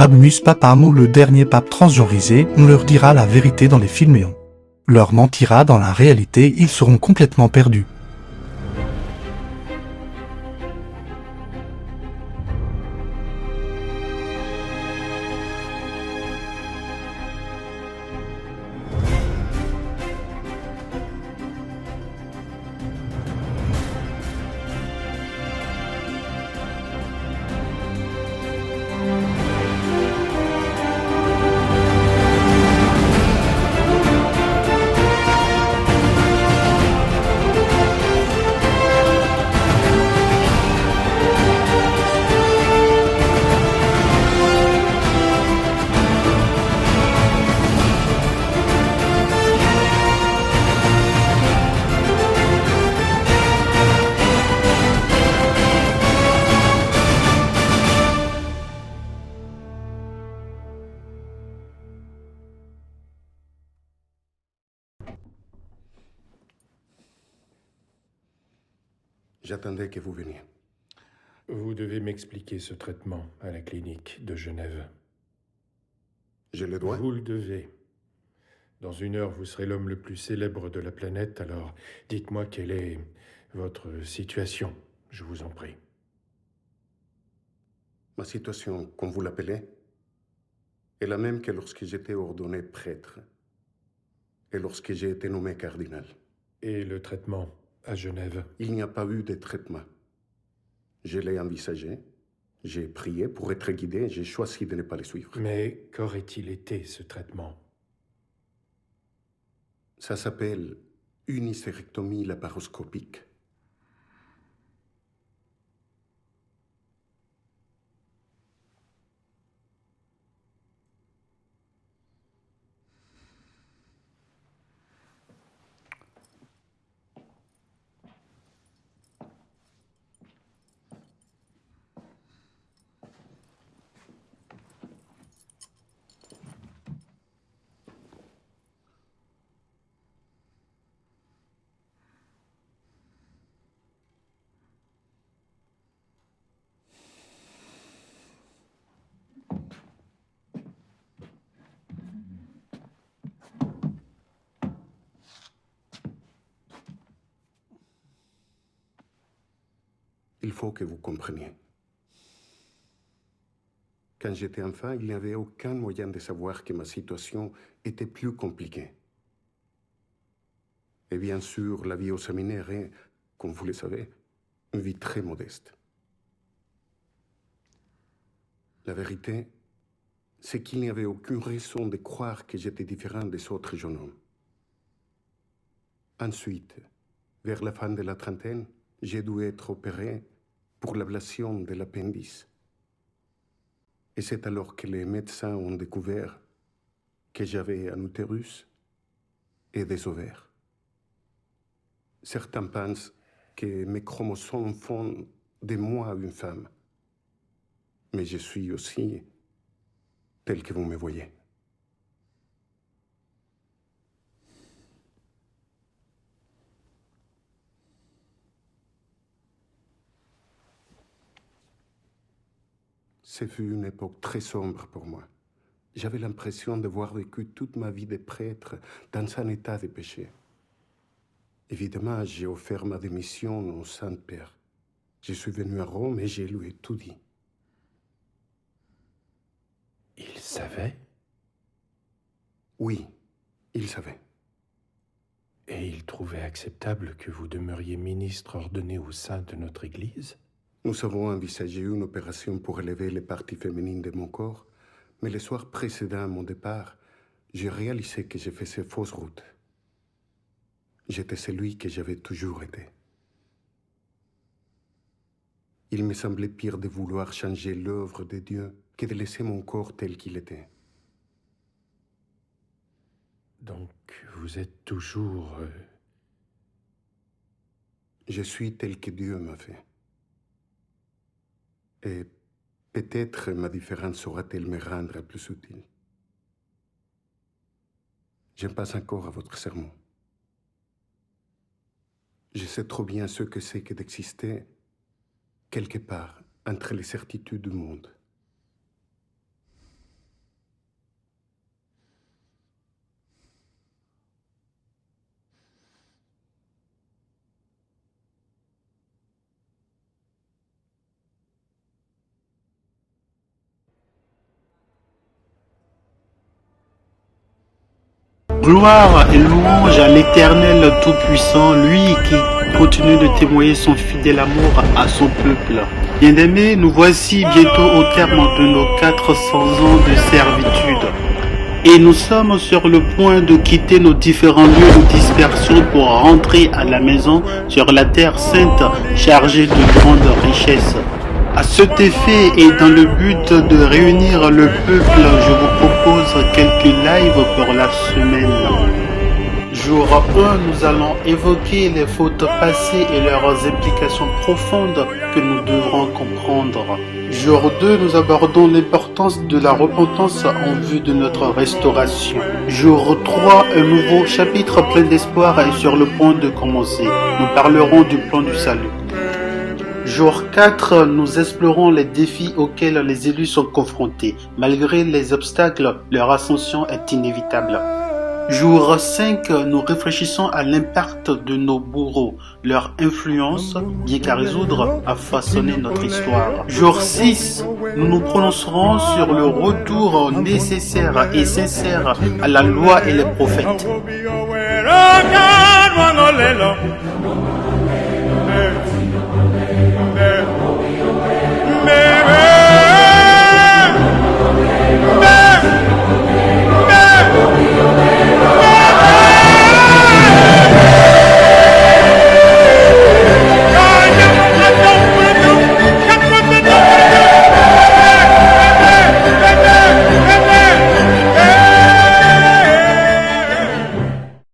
Agnus Papam, le dernier pape transgenrisé, leur dira la vérité dans les films leur mentira dans la réalité, ils seront complètement perdus. J'attendais que vous veniez. Vous devez m'expliquer ce traitement à la clinique de Genève. Je le dois? Vous le devez. Dans 1 heure, vous serez l'homme le plus célèbre de la planète, alors dites-moi quelle est votre situation, je vous en prie. Ma situation, comme vous l'appelez, est la même que lorsque j'étais ordonné prêtre et lorsque j'ai été nommé cardinal. Et le traitement à Genève? Il n'y a pas eu de traitement. Je l'ai envisagé, j'ai prié pour être guidé, j'ai choisi de ne pas le suivre. Mais qu'aurait-il été, ce traitement? Ça s'appelle une hystérectomie laparoscopique. Il faut que vous compreniez. Quand j'étais enfant, il n'y avait aucun moyen de savoir que ma situation était plus compliquée. Et bien sûr, la vie au séminaire est, comme vous le savez, une vie très modeste. La vérité, c'est qu'il n'y avait aucune raison de croire que j'étais différent des autres jeunes hommes. Ensuite, vers la fin de la trentaine, j'ai dû être opéré pour l'ablation de l'appendice. Et c'est alors que les médecins ont découvert que j'avais un utérus et des ovaires. Certains pensent que mes chromosomes font de moi une femme. Mais je suis aussi tel que vous me voyez. Ce fut une époque très sombre pour moi. J'avais l'impression d'avoir vécu toute ma vie de prêtre dans un état de péché. Évidemment, j'ai offert ma démission au Saint-Père. Je suis venu à Rome et j'ai lui tout dit. Il savait? Oui, il savait. Et il trouvait acceptable que vous demeuriez ministre ordonné au sein de notre Église? Nous avons envisagé une opération pour élever les parties féminines de mon corps, mais le soir précédent à mon départ, j'ai réalisé que je faisais fausse route. J'étais celui que j'avais toujours été. Il me semblait pire de vouloir changer l'œuvre de Dieu que de laisser mon corps tel qu'il était. Donc, vous êtes toujours... Je suis tel que Dieu m'a fait. Et peut-être ma différence saura-t-elle me rendre plus utile. Je passe encore à votre sermon. Je sais trop bien ce que c'est que d'exister quelque part entre les certitudes du monde. Gloire et louange à l'Éternel Tout-Puissant, lui qui continue de témoigner son fidèle amour à son peuple. Bien-aimés, nous voici bientôt au terme de nos 400 ans de servitude. Et nous sommes sur le point de quitter nos différents lieux de dispersion pour rentrer à la maison sur la terre sainte chargée de grandes richesses. À cet effet et dans le but de réunir le peuple, je vous propose quelques lives pour la semaine. Jour 1, nous allons évoquer les fautes passées et leurs implications profondes que nous devrons comprendre. Jour 2, nous abordons l'importance de la repentance en vue de notre restauration. Jour 3, un nouveau chapitre plein d'espoir est sur le point de commencer. Nous parlerons du plan du salut. Jour 4, nous explorons les défis auxquels les élus sont confrontés. Malgré les obstacles, leur ascension est inévitable. Jour 5, nous réfléchissons à l'impact de nos bourreaux. Leur influence, bien qu'à résoudre, a façonné notre histoire. Jour 6, nous nous prononcerons sur le retour nécessaire et sincère à la loi et les prophètes.